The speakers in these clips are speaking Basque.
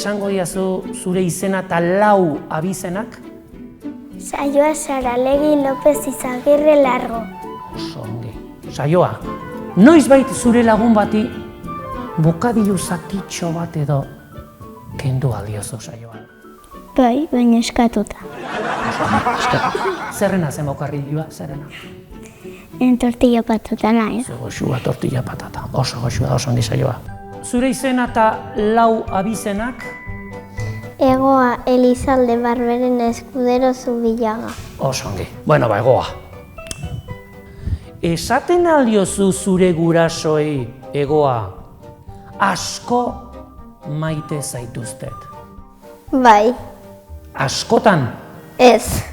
esango diazu zure izena eta 4 abizenak? Saioa Saralegi López Izagirre Largo. Oso ongi. Saioa, noizbait zure lagun bati bokadilu zatitxo bat edo kendu aldiozu saioa? Bai, baina eskatuta. Zerrena zen bokarrilua, zerrena? Tortilla patata nahi. Goxua, tortilla patata. Oso goxua, oso ongi saioa. Zure izena eta 4 abizenak? Egoa Elizalde Barberen Eskudero Zubillaga. Oso ongi. Bueno, Egoa. Esaten aldiozu zure gurasoei, Egoa, asko maite zaituztet? Bai. Askotan? Ez.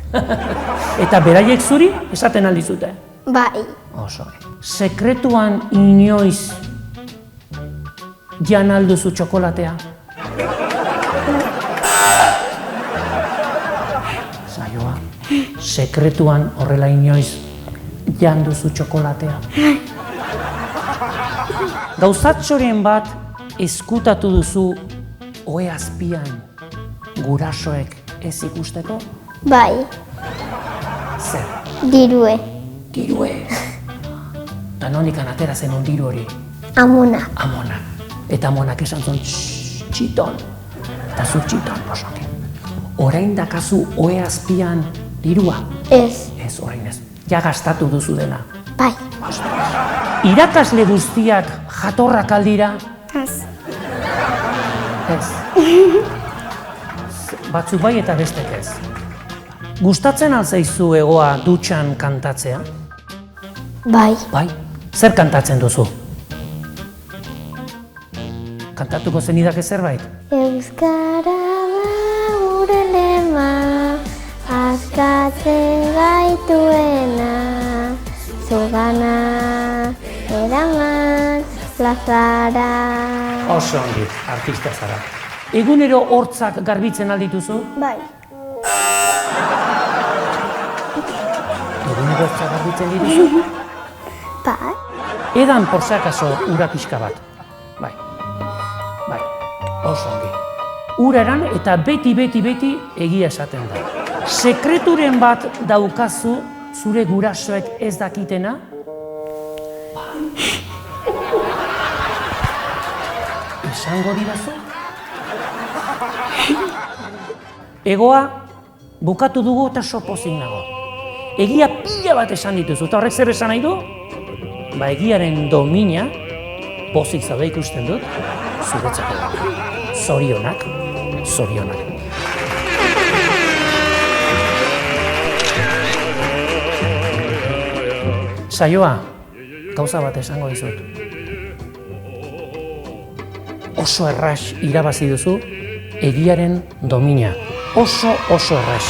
Eta beraiek zuri esaten aldizute? Bai. Oso ongi. Sekretuan inoiz jan alduzu txokolatea? Saioa, sekretuan horrela inoiz jan duzu txokolatea? Gauzatxoren bat ezkutatu duzu ohe azpian gurasoek ez ikusteko? Bai. Zer? Dirue. Dirue. Eta nonikan atera zen diru hori? Amona. Amona. Eta amonak esan zuen txiton. Eta zu txiton, oso ongi. Orain dakazu ohe azpian dirua? Ez. Ez, orain ez. Ja gastatu duzu dena. Bai. Irakasle guztiak jatorrak aldira? Ez. Ez. Batzuk bai eta bestek ez. Gustatzen alzaizu Egoa dutxan kantatzea? Bai. Bai? Zer kantatzen duzu? Kantatuko zenidake zerbait? Euskara da gure lema, askatzen gaituena, zugana eraman plazara. Oso ongi, artista zara. Egunero hortzak garbitzen aldituzu? Bai. Egunero hortzak garbitzen dituzu? Bai. Edan por si acaso ura pixka bat. Bai. Bai. Oso ongi. Ura eran eta beti egia esaten da. Sekreturen bat daukazu zure gurasoek ez dakitena? Esango didazu? Egoa, bukatu dugu eta sopozik nago. Egia pila bat esan dituzu, eta horrek zer esan nahi du? Ba, egiaren domina, pozik zaude ikusten dut, zuretzako da. Zorionak, zorionak. Saioa, gauza bat esango dizut. Oso erraz irabazi duzu egiaren domina. Oso erraz.